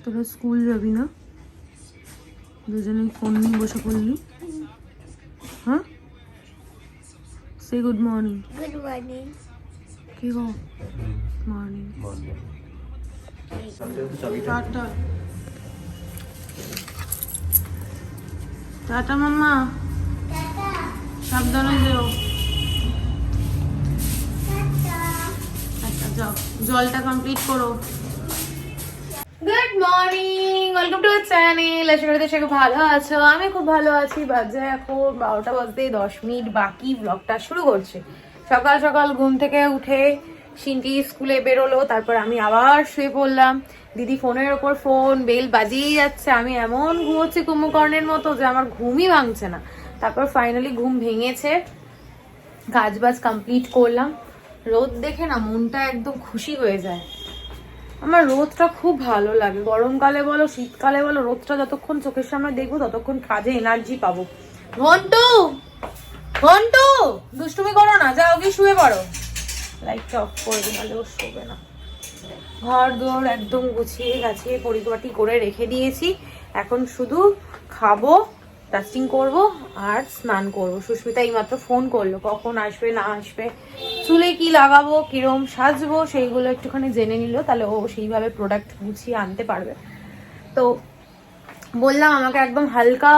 তোরা স্কুল যাবি না? দুজনে ফোন নিয়ে বসে পড়লি। হ্যাঁ, সে গুড মর্নিং। Good morning. কি গো? মর্নিং। টাটা টাটা মাম্মা, সাবধানে যেও। আচ্ছা যাও, জলটা কমপ্লিট করো। Good morning, welcome to our channel. আশা করি তোমরা সবাই ভালো আছো। আমি খুব ভালো আছি। বাজে এখন 12টা বাজতে 10 মিনিট বাকি। ব্লগটা শুরু করছি। সকাল সকাল ঘুম থেকে উঠে সিনটি স্কুলে বেরোলো, তারপর আমি আবার শুয়ে পড়লাম। দিদি ফোনের ওপর ফোন, বেল বাজিয়েই যাচ্ছে। আমি এমন ঘুমোচ্ছি কুম্ভকর্ণের মতো যে আমার ঘুমই ভাঙছে না। তারপর ফাইনালি ঘুম ভেঙেছে, কাজ বাজ কমপ্লিট করলাম। রোদ দেখে না মনটা একদম খুশি হয়ে যায়। আমার রোদটা খুব ভালো লাগে, গরমকালে বলো শীতকালে বলো, রোদটা যতক্ষণ চোখের সামনে দেখবো ততক্ষণ কাজে এনার্জি পাবো। ঘন্টু ঘন্টু, দুষ্টুমি করো না, যাও গিয়ে শুয়ে পড়ো। লাইটটা অফ করে দিই, নাহলে ও শোবে না। ঘর দোর একদম গুছিয়ে গাছিয়ে পরিপাটি করে রেখে দিয়েছি। এখন শুধু খাবো, ডাস্টিং করব আর স্নান করব। সুস্মিতা এইমাত্র ফোন করলো, কখন আসবে না আসবে, চুলে কি লাগাবো, কিরম সাজবো, সেইগুলো একটুখানি জেনে নিল, তাহলে ও সেইভাবে প্রোডাক্ট গুছিয়ে আনতে পারবে। তো বললাম আমাকে একদম হালকা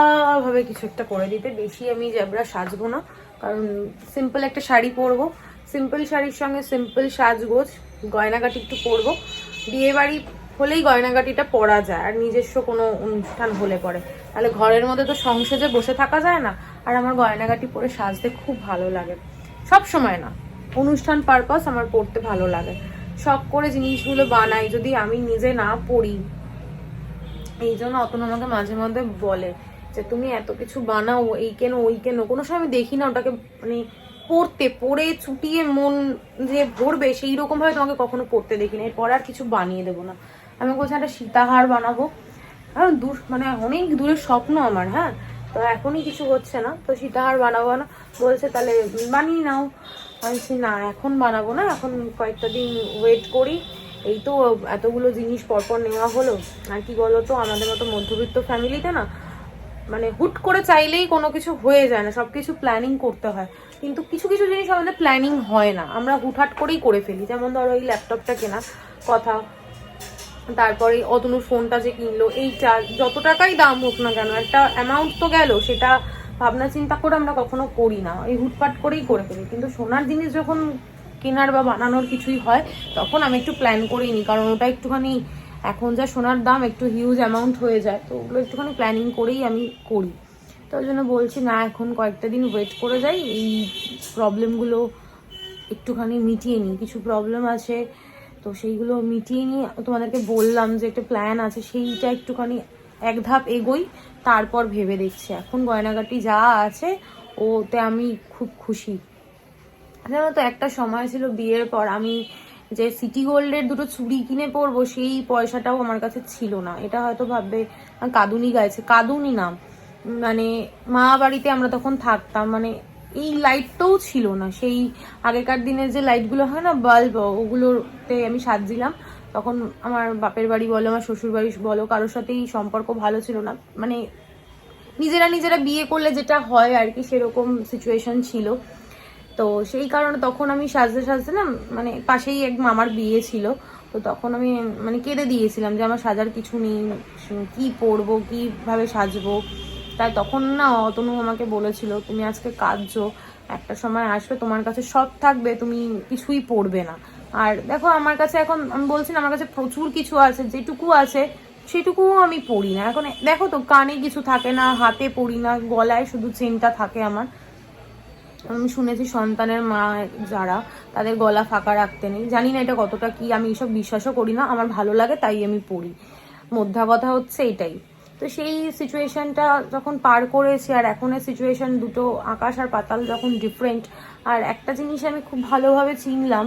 ভাবে কিছু একটা করে দিতে, বেশি আমি জ্যাবরা সাজবো না, কারণ সিম্পল একটা শাড়ি পরবো। সিম্পল শাড়ির সঙ্গে সিম্পল সাজগোজ, গয়নাগাটি একটু পরবো। বিয়ে বাড়ি হলেই গয়নাগাটিটা পরা যায়, আর নিজস্ব কোনো অনুষ্ঠান হলে পরে, তাহলে ঘরের মধ্যে তো সংসেজে বসে থাকা যায় না। আর আমার গয়নাগাটি পরে সাজতে খুব ভালো লাগে, সব সময় না, অনুষ্ঠান পারপাস আমার পরতে ভালো লাগে। শখ করে জিনিসগুলো বানাই, যদি আমি নিজে না পরি। এই জন্য অতন আমাকে মাঝে মধ্যে বলে যে তুমি এত কিছু বানাও, এই কেন ওই কেন। কোনো সময় আমি দেখি না ওটাকে, মানে পরে চুটিয়ে মন যে ভরবে সেই রকম ভাবে তোমাকে কখনো পড়তে দেখি না। এরপর আর কিছু বানিয়ে দেবো না। আমি বলছি একটা সীতাহার বানাবো, কারণ মানে অনেক দূরের স্বপ্ন আমার। হ্যাঁ, তো এখনই কিছু হচ্ছে না, তো সীতাহার বানাবো না। বলছে তাহলে বানিয়ে নাও। আমি বলছি না, এখন বানাবো না, এখন কয়েকটা দিন ওয়েট করি। এই তো এতগুলো জিনিস পরপর নেওয়া হলো। আর কি বলতো, আমাদের মতো মধ্যবিত্ত ফ্যামিলিতে না, মানে হুট করে চাইলেই কোনো কিছু হয়ে যায় না, সবকিছু প্ল্যানিং করতে হয়। কিন্তু কিছু কিছু জিনিস আমাদের প্ল্যানিং হয় না, আমরা হুটহাট করেই করে ফেলি। যেমন ধরো এই ল্যাপটপটা কেনা কথা, তারপরে অতনুর ফোনটা যে কিনলো, এইটা যত টাকাই দাম হোক না কেন, একটা অ্যামাউন্ট তো গেল, সেটা ভাবনা চিন্তা করে আমরা কখনো করি না, এই হুটপাট করেই করে ফেলি। কিন্তু সোনার জিনিস যখন কেনার বা বানানোর কিছুই হয়, তখন আমি একটু প্ল্যান করেই নিই, কারণ ওটা একটুখানি এখন যা সোনার দাম একটু হিউজ অ্যামাউন্ট হয়ে যায়, তো ওগুলো একটুখানি প্ল্যানিং করেই আমি করি। তো ওই জন্য বলছি না, এখন কয়েকটা দিন ওয়েট করে যাই, এই প্রবলেমগুলো একটুখানি মিটিয়ে নিই। কিছু প্রবলেম আছে, তো সেইগুলো মিটিয়ে নিয়ে তোমাদেরকে বললাম যে একটা প্ল্যান আছে, সেইটা একটুখানি এক ধাপ এগোই, তারপর ভেবে দেখছি। এখন গয়নাগাটি যা আছে ওতে আমি খুব খুশি। জানো তো, একটা সময় ছিল বিয়ের পর আমি যে সিটি গোল্ডের দুটো চুড়ি কিনে পরবো, সেই পয়সাটাও আমার কাছে ছিল না। এটা হয়তো ভাববে কাঁদুনি গাইছে, কাঁদুনি না, মানে মা বাড়িতে আমরা তখন থাকতাম, মানে এই লাইটটাও ছিল না। সেই আগেকার দিনের যে লাইটগুলো হয় না, বাল্ব, ওগুলোতে আমি সাজছিলাম। তখন আমার বাপের বাড়ি বলো, আমার শ্বশুর বাড়ি বলো, কারোর সাথেই সম্পর্ক ভালো ছিল না, মানে নিজেরা বিয়ে করলে যেটা হয় আর কি, সেরকম সিচুয়েশন ছিল। তো সেই কারণে তখন আমি সাজতে সাজতে না, মানে পাশেই এক মামার বিয়ে ছিল, তো তখন আমি মানে কেঁদে দিয়েছিলাম যে আমার সাজার কিছু নেই, কি পরবো, কিভাবে সাজবো। তাই তখন না অতনু আমাকে বলেছিল, তুমি আজকে কাঁদছো, একটা সময় আসবে তোমার কাছে সব থাকবে, তুমি কিছুই পরবে না। আর দেখো আমার কাছে এখন, আমি বলছি না, আমার কাছে প্রচুর কিছু আছে, যেটুকু আছে সেটুকুও আমি পরি না। এখন দেখো তো, কানে কিছু থাকে না, হাতে পরি না, গলায় শুধু চেনটা থাকে আমার। আমি শুনেছি সন্তানের মা যারা, তাদের গলা ফাঁকা রাখতে নেই, জানি না এটা কতটা কি, আমি এসব বিশ্বাসও করি না, আমার ভালো লাগে তাই আমি পড়ি। মোদ্দা কথা হচ্ছে এটাই। তো সেই সিচুয়েশনটা যখন পার করেছি, আর এখনের সিচুয়েশন দুটো আকাশ আর পাতাল যখন ডিফারেন্ট। আর একটা জিনিস আমি খুব ভালোভাবে চিনলাম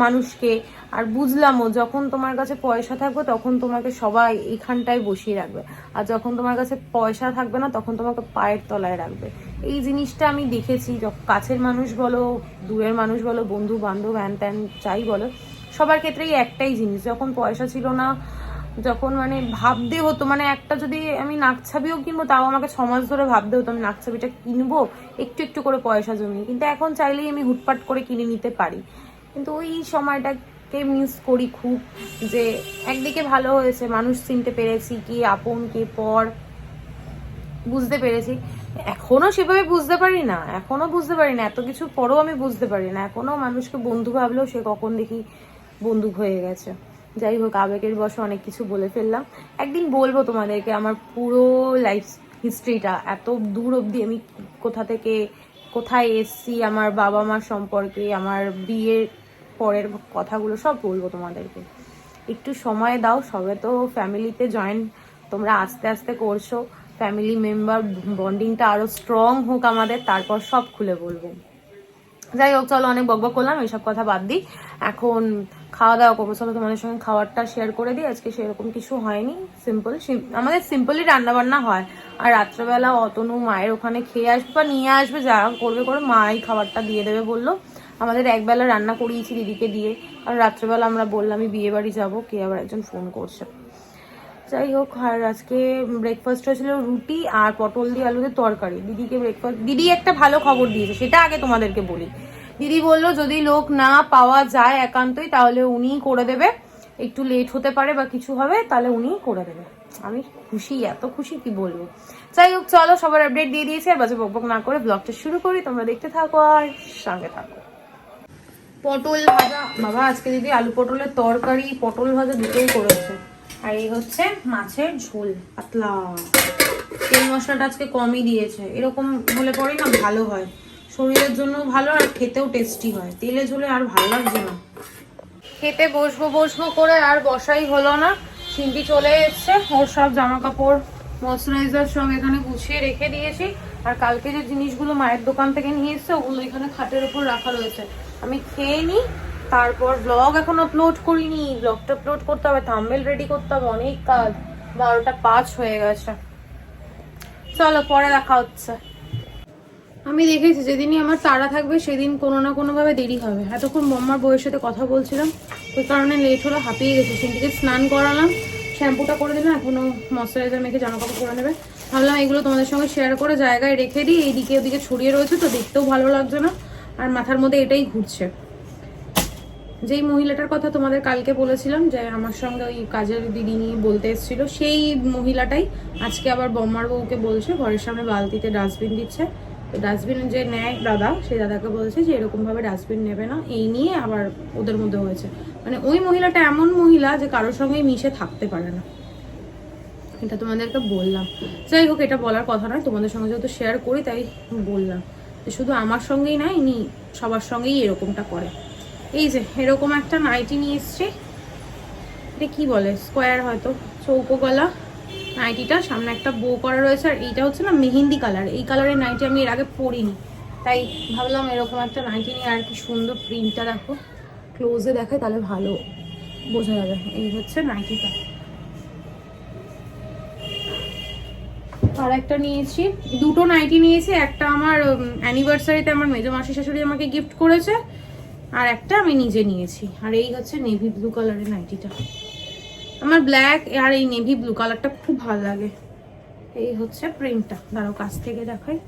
মানুষকে, আর বুঝলামও, যখন তোমার কাছে পয়সা থাকবে তখন তোমাকে সবাই এখানটায় বসিয়ে রাখবে, আর যখন তোমার কাছে পয়সা থাকবে না তখন তোমাকে পায়ের তলায় রাখবে। এই জিনিসটা আমি দেখেছি, কাছের মানুষ বলো, দূরের মানুষ বলো, বন্ধু বান্ধব হ্যান ত্যান যাই বলো, সবার ক্ষেত্রেই একটাই জিনিস, যখন পয়সা ছিল না যখন মানে ভাবতে হতো, মানে একটা যদি আমি নাকছাবিও কিনবো তাও আমাকে 6 মাস ধরে ভাবতে হতো আমি নাকছাবিটা কিনবো একটু একটু করে পয়সা জমিয়ে, কিন্তু এখন চাইলেই আমি হুটপাট করে কিনে নিতে পারি। কিন্তু ওই সময়টাকে মিস করি খুব, যে একদিকে ভালো হয়েছে মানুষ চিনতে পেরেছি, কি আপন কে পর বুঝতে পেরেছি। এখনো সেভাবে বুঝতে পারি না, এত কিছু পরেও আমি বুঝতে পারি না, এখনো মানুষকে বন্ধু ভাবলেও সে কখন দেখি বন্দুক হয়ে গেছে। যাই হোক, আবেগের বশে অনেক কিছু বলে ফেললাম। একদিন বলবো তোমাদেরকে আমার পুরো লাইফ হিস্ট্রিটা, এত দূর অবধি আমি কোথা থেকে কোথায় এসছি, আমার বাবা মার সম্পর্কে, আমার বিয়ের পরের কথাগুলো সব বলবো তোমাদেরকে। একটু সময় দাও, সবে তো ফ্যামিলিতে জয়েন তোমরা আস্তে আস্তে করছো, ফ্যামিলি মেম্বার বন্ডিংটা আরো স্ট্রং হোক আমাদের, তারপর সব খুলে বলবো। যাই হোক, চলো অনেক বকবক করলাম, এইসব কথা বাদ দিই, এখন খাওয়া দাওয়া করবো। চলো তোমাদের সঙ্গে খাবারটা শেয়ার করে দিই। আজকে সেরকম কিছু হয়নি, আমাদের সিম্পলই রান্না বান্না হয়। আর রাত্রেবেলা অতনু মায়ের ওখানে খেয়ে আসবে বা নিয়ে আসবে, যা করবে করে, মাই খাবারটা দিয়ে দেবে বললো। আমাদের একবেলা রান্না করিয়েছি দিদিকে দিয়ে, আর রাত্রেবেলা আমরা বললাম আমি বিয়ে বাড়ি যাবো, কে আবার একজন ফোন করছে। যাই হোক, আর আজকে ব্রেকফাস্ট হয়েছিল রুটি আর পটল দিয়ে আলুতে তরকারি। দিদি একটা ভালো খবর দিয়েছে, সেটা আগে তোমাদেরকে বলি। দিদি বললো যদি লোক না পাওয়া যায় একান্তই, তাহলে উনিই করে দেবে, একটু লেট হতে পারে বা কিছু হবে, তাহলে উনিই করে দেবে। আমি খুশি, এত খুশি কি বলবো। যাই হোক, চলো সবার আপডেট দিয়ে দিয়েছি, আর বাজে বকবক না করে ব্লগটা শুরু করি। তোমরা দেখতে থাকো আর সঙ্গে থাকো। পটল ভাজা, বাবা আজকে দিদি আলু পটলের তরকারি পটল ভাজা দুটোই করেছে। আর এই হচ্ছে মাছের ঝোল পাতলা, তেল মশলাটা আজকে কমই দিয়েছে। এরকম হলে পরে না ভালো হয়, শরীরের জন্য ভালো, আর খেতেও টেস্টি হয়। তেলে ঝোলে আর ভালো লাগছে না। খেতে বসবো করে আর বসাই হলো না। সিন্টি চলে এসছে, ওর সব জামা কাপড় ময়শ্চারাইজার সব এখানে গুছিয়ে রেখে দিয়েছি। আর কালকে যে জিনিসগুলো মায়ের দোকান থেকে নিয়ে এসছে, ওগুলো এখানে খাটের উপর রাখা রয়েছে। আমি খেয়ে নিই, তারপর ব্লগ এখন আপলোড করিনি, ব্লগটা আপলোড করতে হবে, থাম্বনেল রেডি করতে হবে, অনেক কাজ। 12টা 5 হয়ে গেছে। চলো পরে দেখা হচ্ছে। আমি দেখেছি যেদিনই আমার তাড়া থাকবে সেদিন কোনো না কোনো ভাবে দেরি হবে। এতক্ষণ মাম্মার বউয়ের সাথে কথা বলছিলাম, ওই কারণে লেট হলো, হাঁপিয়ে গেছে। সিন্টিকে স্নান করালাম, শ্যাম্পুটা করে দিলাম, এখনো ময়শ্চারাইজার মেখে জামা কাপড় করে নেবে। ভাবলাম এগুলো তোমাদের সঙ্গে শেয়ার করে জায়গায় রেখে দিই, এইদিকে ওদিকে ছড়িয়ে রয়েছে তো দেখতেও ভালো লাগছে না, আর মাথার মধ্যে এটাই ঘুরছে। যেই মহিলাটার কথা তোমাদের কালকে বলেছিলাম যে আমার সঙ্গে ওই কাজের দিদি নিয়ে বলতে এসেছিল, সেই মহিলাটাই আজকে আবার বম্মার বউকে বলছে, ঘরের সামনে বালতিতে ডাস্টবিন দিচ্ছে। তো ডাস্টবিন যে নেয় দাদা, সেই দাদাকে বলছে যে এরকমভাবে ডাস্টবিন নেবে না, এই নিয়ে আবার ওদের মধ্যে হয়েছে। মানে ওই মহিলাটা এমন মহিলা যে কারোর সঙ্গেই মিশে থাকতে পারে না, এটা তোমাদেরকে বললাম। যাই হোক, এটা বলার কথা নয়, তোমাদের সঙ্গে যেহেতু শেয়ার করি তাই বললাম। শুধু আমার সঙ্গেই না, ইনি সবার সঙ্গেই এরকমটা করে। এই যে এরকম একটা নাইটি নিয়ে এসছি, এটা কি বলে, স্কোয়ার হয়তো, চৌকো গলা নাইটিটা, সামনে একটা বো করা রয়েছে। আর এইটা হচ্ছে না মেহেন্দি কালার, এই কালারের নাইটি আমি এর আগে পরিনি, তাই ভাবলাম এরকম একটা নাইটি নিয়ে। আর কি সুন্দর প্রিন্টটা দেখো, ক্লোজে দেখায় তাহলে ভালো বোঝা যাবে। এই হচ্ছে নাইটিটা। আর একটা নিয়েছি, দুটো নাইটি নিয়েছি, একটা আমার অ্যানিভার্সারিতে আমার মেজো মাসি শাশুড়ি আমাকে গিফট করেছে, আর একটা আমি নিজে নিয়েছি। আর এই হচ্ছে নেভি ব্লু কালারের নাইটিটা, আমার ব্ল্যাক আর এই নেভি ব্লু কালারটা খুব ভালো লাগে। এই হচ্ছে প্রিন্টটা, দাঁড়াও কাছ থেকে দেখাই,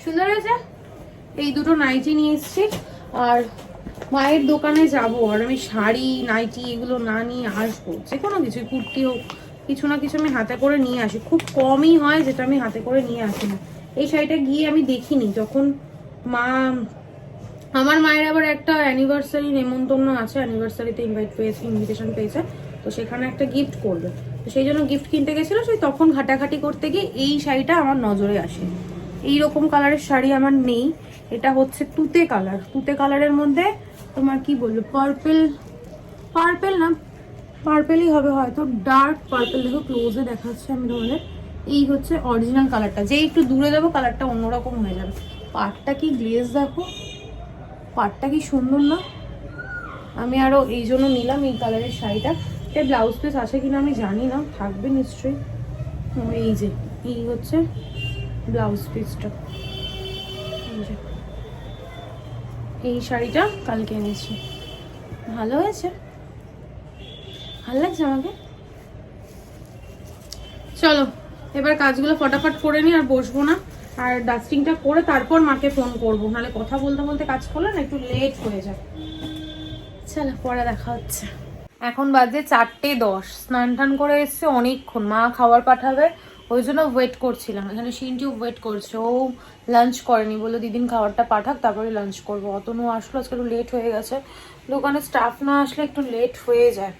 সুন্দর হয়েছে। এই দুটো নাইটি নিয়ে এসছি। আর মায়ের দোকানে যাবো, আর আমি শাড়ি নাইটি এগুলো না নিয়ে আসবো, যে কোনো কিছু কুর্তি হোক, কিছু না কিছু আমি হাতে করে নিয়ে আসি। খুব কমই হয় যেটা আমি হাতে করে নিয়ে আসি না। এই শাড়িটা গিয়ে আমি দেখিনি, যখন আমার মায়ের আবার একটা অ্যানিভার্সারি নেমন্তন্ন আছে, অ্যানিভার্সারিতে ইনভিটেশন পেয়েছে, তো সেখানে একটা গিফট করবে, তো সেই জন্য গিফট কিনতে গেছিলো। সেই তখন ঘাটাঘাটি করতে গিয়ে এই শাড়িটা আমার নজরে আসে। এইরকম কালারের শাড়ি আমার নেই, এটা হচ্ছে তুতে কালার, তুতে কালারের মধ্যে তোমার কি বলবো, পার্পেল না, পার্পেলই হবে হয়তো, ডার্ক পার্পেল। দেখো ক্লোজে দেখাচ্ছে আমি তোমাদের, এই হচ্ছে অরিজিনাল কালারটা, যে একটু দূরে দেবো কালারটা অন্যরকম হয়ে যাবে। পাটটা কি গ্লেজ দেখো, পাটটা কি সুন্দর না। আমি আরো এই জন্য নিলাম এই কালারের শাড়িটা। এর ব্লাউজ পিস আছে কিনা আমি জানি না, থাকবে নিশ্চয়ই। এই যে এই হচ্ছে ব্লাউজ পিসটা, এই শাড়িটা কালকে এনেছি, ভালো হয়েছে। ভালো লাগছে আমাকে। চলো এবার কাজগুলো ফটাফট করে নি, আর বসবো না, আর ডাস্টিংটা করে তারপর মাকে ফোন করবো, নাহলে কথা বলতে বলতে কাজ করলে না একটু লেট হয়ে যায়। চলো পরে দেখা হচ্ছে। এখন বাজে 4:10, স্নান টান করে এসছে অনেকক্ষণ, মা খাবার পাঠাবে ওই জন্য ওয়েট করছিলাম। এখানে সিনটিও ওয়েট করছে, ও লাঞ্চ করেনি, বললো দিদিন খাবারটা পাঠাক তারপরে লাঞ্চ করবো। অতনু আসলো, আজকে একটু লেট হয়ে গেছে, দোকানে স্টাফ না আসলে একটু লেট হয়ে যায়।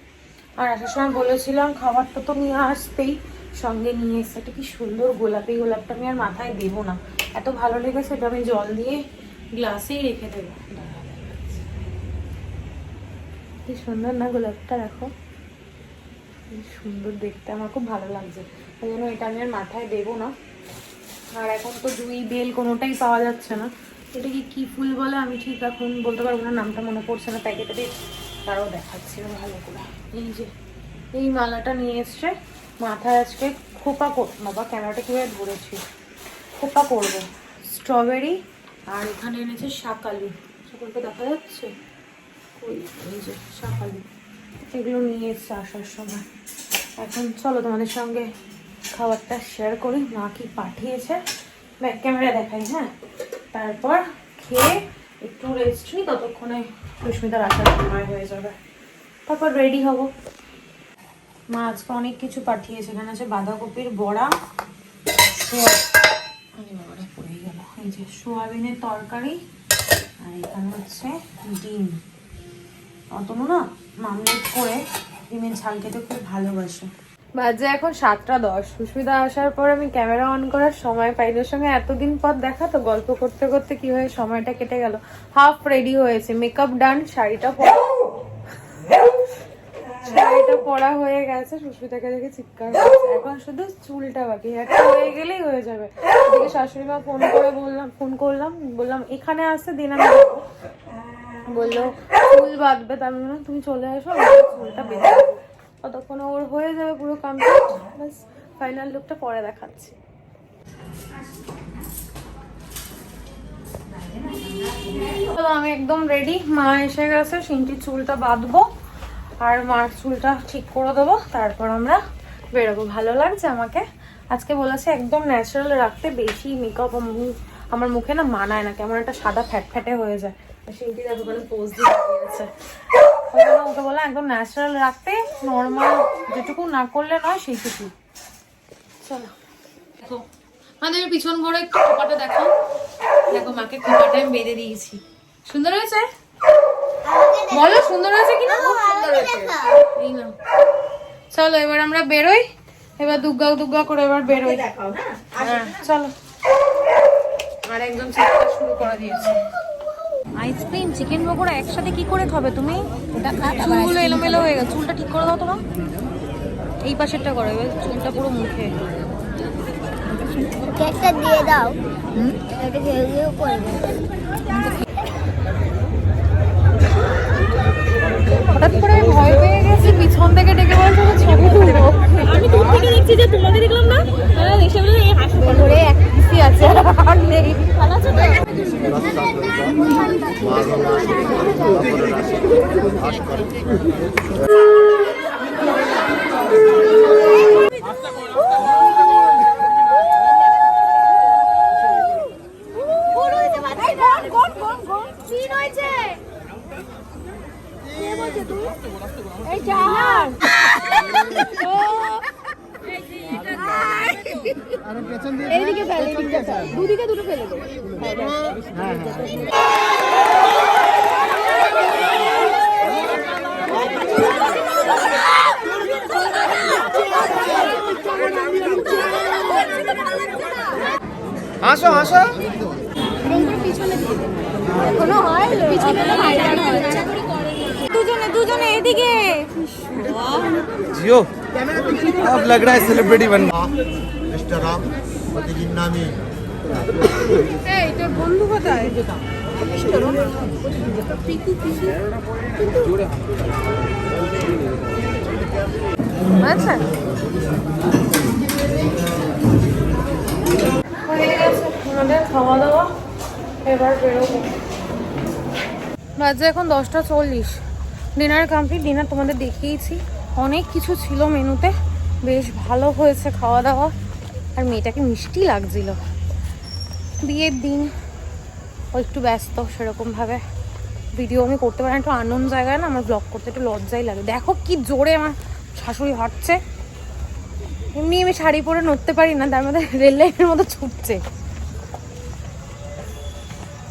আর আসার সময় বলেছিলাম খাবারটা তো নিয়ে আসতেই, সঙ্গে নিয়ে এসছে একটা কি সুন্দর গোলাপি, গোলাপটা আমি আর মাথায় দেবো না, এত ভালো লেগেছে, এটা আমি জল দিয়ে গ্লাসেই রেখে দেবো। কি সুন্দর না গোলাপটা, দেখো কি সুন্দর দেখতে, আমার খুব ভালো লাগছে, ওই জন্য এটা আমি আর মাথায় দেবো না। আর এখন তো জুঁই বেল কোনোটাই পাওয়া যাচ্ছে না, এটা কি ফুল বলে আমি ঠিক এখন বলতে পারবো না, নামটা মনে পড়ছে না, প্যাকেটে দিয়ে তারাও দেখাচ্ছি ভালো করে। এই যে এই মালাটা নিয়ে এসছে, মাথায় আজকে খোপা করবো, বাবা ক্যামেরাটা কীভাবে ধরেছি, খোপা করবো স্ট্রবেরি। আর এখানে এনেছে শাকালু, সকলকে দেখা যাচ্ছে, ওই এই যে শাকালু, এগুলো নিয়ে এসছে আসার সময়। এখন চলো তোমাদের সঙ্গে খাবারটা শেয়ার করি, মা কি পাঠিয়েছে ব্যাক ক্যামেরা দেখাই, হ্যাঁ, তারপর খেয়ে একটু রেস্ট নিই, ততক্ষণে সুস্মিতার আসার সময় হয়ে যাবে, তারপর রেডি হব। মা আজকে অনেক কিছু পাঠিয়েছে, এখানে আছে বাঁধাকপির বড়া, পড়ে গেল, এই যে সোয়াবিনের তরকারি, আর এখানে হচ্ছে ডিম। অতনু না মামলেট করে ডিমের ঝাল খেতে খুব ভালোবাসে। বাজে এখন 7:10, সুস্মিতা আসার পর আমি ক্যামেরা অন করার সময় পাইনি, ওর সঙ্গে এতদিন পর দেখা তো, গল্প করতে করতে কি হয়ে সময়টা কেটে গেল। হাফ রেডি হয়েছে, মেকআপ ডান, শাড়িটা পরা হয়ে গেছে, সুস্মিতাকে দেখে চিৎকার করছে, এখন শুধু চুলটা বাকি, একটা হয়ে গেলেই হয়ে যাবে। এদিকে শাশুড়ি মা ফোন করলাম বললাম এখানে আসতে দিন, আমি বললো চুল বাঁধবে, তার মানে তুমি চলে আসো, চুলটা বেঁধে দেবো, ততক্ষণ ওর হয়ে যাবে পুরো কমপ্লিট, বাস ফাইনাল লুকটা পরে দেখাচ্ছি। আমি একদম রেডি, মা এসে গেছে, সিনটির চুলটা বাঁধবো আর মার চুলটা ঠিক করে দেবো, তারপর আমরা বেরোবো। ভালো লাগছে আমাকে, আজকে বলেছে একদম ন্যাচারাল রাখতে, বেশি মেকআপ আমার মুখে না মানায় না, কেমন একটা সাদা ফ্যাটে হয়ে যায়। সিনটি দেখো পোজ দিয়ে দিয়েছে, ওকে বলে একদম ন্যাচারাল রাখতে, নর্মাল যেটুকু না করলে নয় সেইটুকু। চলো দেখো আমাদের পিছন ঘরে একটু খোপাটা দেখো, দেখো মাকে খোপাটা আমি বেঁধে দিয়েছি, সুন্দর হয়েছে বলো, সুন্দর হয়েছে কিনা? এই না, চলো এবার আমরা বেরোই, এবার দুগ্গা করে এবার বেরোই, হ্যাঁ চলো। আর একদম চিৎকার শুরু করে দিয়েছে। আইসক্রিম চিকেন পকোড়া একসাথে কি করে খাবে তুমি? চুলগুলো এলোমেলো হয়ে গেছে, চুলটা ঠিক করে দাও তোমার, এই পাশেরটা করো, এবার চুলটা পুরো মুখে কেকটা দিয়ে দাও, এটা ঘেউ ঘেউ করবে। হঠাৎ করে ভয় পেয়ে গেছি, পিছন থেকে ডেকে বলছে ছবি তুলবো, আমি দূর থেকে দেখছি যে তোমাকে দেখলাম না, এসে বলে এই হাসপাতাল ধরে এক পিসি আছে আর নেই, ভালো আছে তো? এইদিকে ফেলে, দুদিকে দুটো ফেলে দেবো। হাসো হাসো, পিছনে দিয়ে দেবো, এখনো হয় পিছনে দুজনে এদিকে। जियो अब लग रहा है सेलिब्रिटी बनना। मिस्टर राम प्रतिदिन नामी এই তোর বন্ধু কোথায়? আচ্ছা হয়ে গেছে আমাদের খাওয়া দাওয়া, এবার বেরোবো। বাজে এখন 10:40, ডিনার কমপ্লিট, ডিনার তোমাদের দেখিয়েছি, অনেক কিছু ছিল মেনুতে, বেশ ভালো হয়েছে খাওয়া দাওয়া। আর মেয়েটাকে মিষ্টি লাগছিল। বিয়ের দিন ও একটু ব্যস্ত, সেরকমভাবে ভিডিও আমি করতে পারি না। একটু আনন্দ জায়গায় না আমার ব্লগ করতে একটু লজ্জাই লাগে। দেখো কি জোরে আমার শাশুড়ি হাঁটছে। এমনি আমি শাড়ি পরে নড়তে পারি না, তার মধ্যে রেল লাইনের মতো ছুটছে।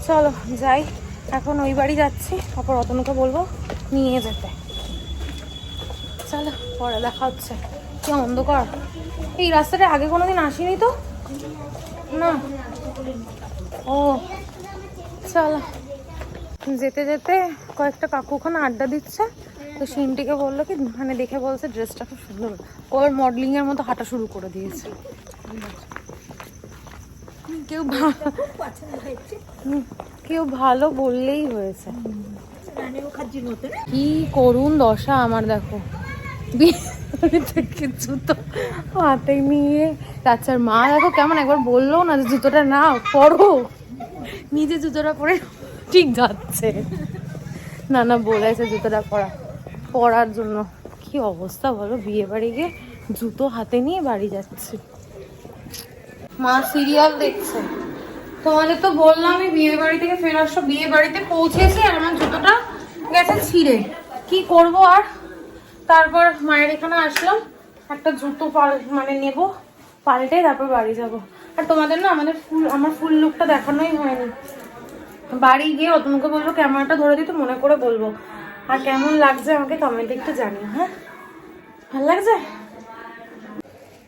চলো যাই, এখন ওই বাড়ি যাচ্ছি, তারপর অতনুকে বলবো নিয়ে যেতে। চলো পরে দেখা হচ্ছে। কি অন্ধকার, এই রাস্তাটা আগে কোনোদিন আসিনি তো না। ও চলো, যেতে যেতে কয়েকটা কাকু ওখানে আড্ডা দিচ্ছে, তো সিনটিকে বললো কি, মানে দেখে বলছে ড্রেসটা খুব সুন্দর, ওর মডেলিং এর মতো হাঁটা শুরু করে দিয়েছে। কেউ ভালো বললেই হয়েছে। কি করুন দশা আমার, দেখো জুতো হাতে নিয়ে বাচ্চার মা দেখো কেমন, একবার বললো না যে জুতোটা না পরো, নিজে জুতোটা পরে ঠিক যাচ্ছে। না না বলেছে জুতোটা পরার জন্য। কি অবস্থা বলো, বিয়ে বাড়ি গিয়ে জুতো হাতে নিয়ে বাড়ি যাচ্ছে। মা সিরিয়াল দেখছে। তোমাদের তো বললাম আমি বিয়ে বাড়ি থেকে ফেরার সব, বিয়ে বাড়িতে পৌঁছেছি আর আমার জুতোটা গেছে ছিঁড়ে। কি করব আর, তারপর মায়ের এখানে আসলাম, একটা জুতো মানে নেব পাল্টে, তারপর বাড়ি যাব। আর তোমাদের না আমার ফুল লুকটা দেখানোই হয়নি। বাড়ি গিয়ে অতনুকে বলবো ক্যামেরাটা ধরে দিতে, মনে করে বলবো। আর কেমন লাগছে আমাকে কমেন্টে একটু জানিও। হ্যাঁ ভালো লাগছে?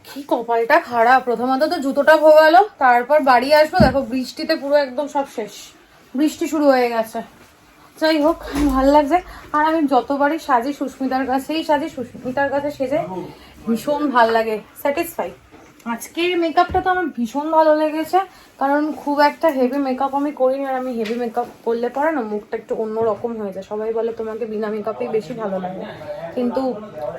কি কপালটা খারাপ, প্রথমত তো জুতোটা ভোগালো, তারপর বাড়ি আসবো, দেখো বৃষ্টিতে পুরো একদম সব শেষ, বৃষ্টি শুরু হয়ে গেছে। যাই হোক ভালো লাগছে। আর আমি যতবারই সাজি সুস্মিতার কাছেই সাজি, সুস্মিতার কাছে সেজে ভীষণ ভাল লাগে, স্যাটিসফাই। আজকের মেকআপটা তো আমার ভীষণ ভালো লেগেছে, কারণ খুব একটা হেভি মেকআপ আমি করি না। আর আমি হেভি মেকআপ করলে পরে না মুখটা একটু অন্যরকম হয়ে যায়। সবাই বলে তোমাকে বিনা মেকআপেই বেশি ভালো লাগে, কিন্তু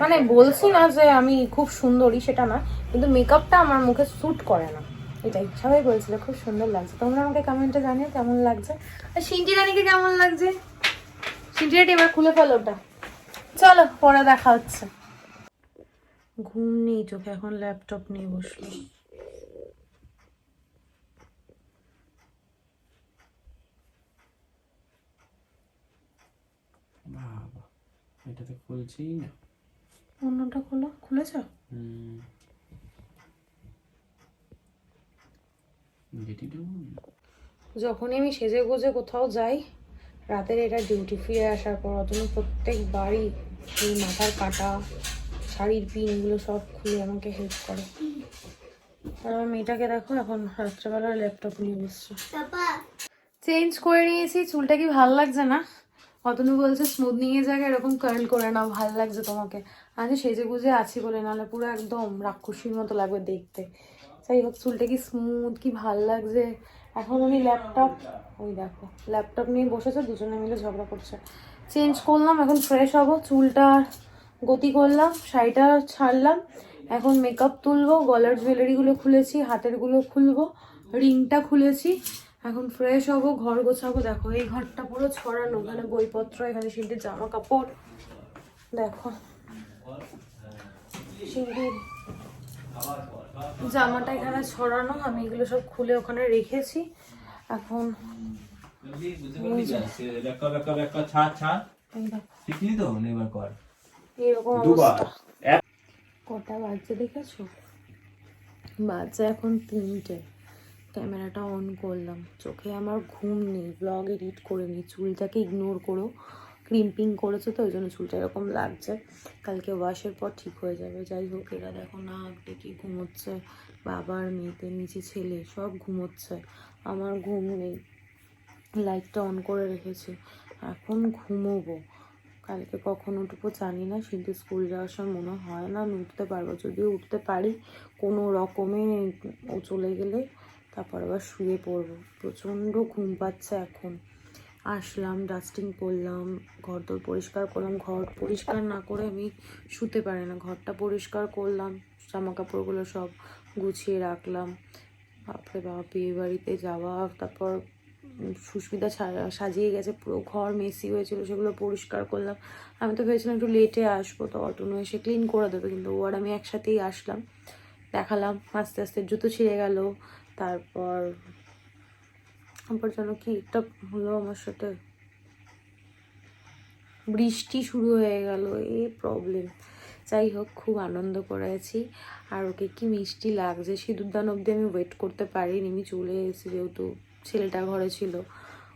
মানে বলছি না যে আমি খুব সুন্দরী, সেটা না, কিন্তু মেকআপটা আমার মুখে স্যুট করে না, এটাই। সবাই বলছিল খুব সুন্দর লাগছে, তোমরা আমাকে কমেন্টে জানিও কেমন লাগছে। আর সিন্টি রানীকে কেমন লাগছে? সিন্টি রানী এবার খুলে ফেলো ওটা। চলো পরে দেখা হচ্ছে। ঘুম নেই চোখে, এখন ল্যাপটপ নিয়ে বসলো। বাবা এটা তো খুলছেই না। অন্যটা খোলো, খুলেছ? যখনই আমি সেজে গুজে কোথাও যাই, রাতের এটা ডিউটি ফিরে আসার পর অতনু প্রত্যেকবারই এই মাথার কাটা, শাড়ির পিন এগুলো সব খুলে আমাকে হেল্প করে। আর আমার মেয়েটাকে দেখো এখন রাত্রেবেলা ল্যাপটপ নিয়ে বসছে। চেঞ্জ করে নিয়েছি, চুলটা কি ভালো লাগছে না? অতনু বলছে স্মুথনিং এর জায়গায় এরকম কার্ল করে নাও, ভালো লাগছে তোমাকে। আজ সেজে গুজে আছি বলে, নাহলে পুরো একদম রাক্ষসীর মতো লাগবে দেখতে। যাই হোক চুলটা কি স্মুথ, কি ভাল লাগছে। এখন আমি ল্যাপটপ, ওই দেখো ল্যাপটপ নিয়ে বসেছে, দুজনে মিলে ঝগড়া করছে। চেঞ্জ করলাম, এখন ফ্রেশ হবো, চুলটা গতি করলাম, শাড়িটা ছাড়লাম, এখন মেকআপ তুলবো, গলার জুয়েলারিগুলো খুলেছি, হাতেরগুলো খুলবো, রিংটা খুলেছি, এখন ফ্রেশ হবো, ঘর গোছাবো। দেখো এই ঘরটা পুরো ছড়ানো, এখানে বইপত্র, এখানে সিন্টির জামা কাপড়, দেখো সিন্টির জামাটা এখানে ছড়ানো, আমি এগুলো সব খুলে ওখানে রেখেছি। এখন এরকম অবস্থা। কটা বাজছে দেখেছো? বাজছে এখন 3টে। ক্যামেরাটা অন করলাম, চোখে আমার ঘুম নেই, ব্লগ এডিট করে নিই, চুলটাকে ইগনোর করো, ক্রিম্পিং করেছে তো ওই জন্য চুলটা এরকম লাগছে, কালকে ওয়াশের পর ঠিক হয়ে যাবে। যাই হোক এরা দেখো নাক ডেকে ঘুমোচ্ছে, বাবার মেয়েতে নিচে ছেলে সব ঘুমোচ্ছে, আমার ঘুম নেই, লাইটটা অন করে রেখেছি, এখন ঘুমোবো। কালকে কখন উঠবো জানি না, কিন্তু স্কুল যাওয়ার সময় মনে হয় না আমি উঠতে পারবো, যদিও উঠতে পারি কোনো রকমে, ও চলে গেলে তারপর আবার শুয়ে পড়বো। প্রচণ্ড ঘুম পাচ্ছে এখন। আসলাম, ডাস্টিং করলাম, ঘর দোর পরিষ্কার করলাম, ঘর পরিষ্কার না করে আমি শুতে পারি না, ঘরটা পরিষ্কার করলাম, জামা কাপড়গুলো সব গুছিয়ে রাখলাম। বাপরে বাবা, বিয়ে বাড়িতে যাওয়া, তারপর সুস্মিতা সাজিয়ে গেছে, পুরো ঘর মেসি হয়েছিল, সেগুলো পরিষ্কার করলাম। আমি তো ভেবেছিলাম একটু লেটে আসবো, তো অতনু এসে ক্লিন করে দেবে, কিন্তু ও আর আমি একসাথেই আসলাম। দেখালাম আস্তে আস্তে, জুতো ছিঁড়ে গেল, তারপর যেন কি একটা হলো আমার সাথে, বৃষ্টি শুরু হয়ে গেল, এই প্রবলেম। যাই হোক, খুব আনন্দ করেছি। আর ওকে কি মিষ্টি লাগছে, সিঁদুরদান অবধি আমি ওয়েট করতে পারিনি, আমি চলে এসেছি, যেহেতু ছেলেটা ঘরে ছিল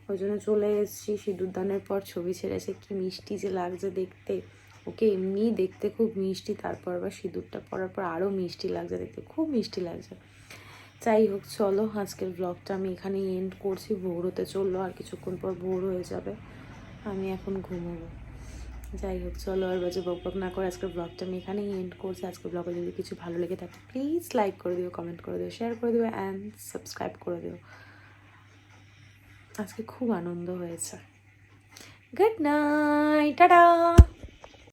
ওই জন্য চলে এসেছি। সিঁদুরদানের পর ছবি ছেড়েছে, কি মিষ্টি যে লাগছে দেখতে। ওকে এমনি দেখতে খুব মিষ্টি, তারপর আবার সিঁদুরটা পরার পর আরও মিষ্টি লাগছে দেখতে, খুব মিষ্টি লাগছে। যাই হোক, চলো আজকের ব্লগটা আমি এখানেই এন্ড করছি। ভোর হতে চললো, আর কিছুক্ষণ পর ভোর হয়ে যাবে, আমি এখন ঘুমোবো। যাই হোক, চলো আর বাজে বক না করে আজকের ব্লগটা আমি এখানেই এন্ড করছি। আজকের ব্লগে যদি কিছু ভালো লেগে থাকে প্লিজ লাইক করে দিও, কমেন্ট করে দিও, শেয়ার করে দিও অ্যান্ড সাবস্ক্রাইব করে দিও। আজকে খুব আনন্দ হয়েছে। Good night, tata.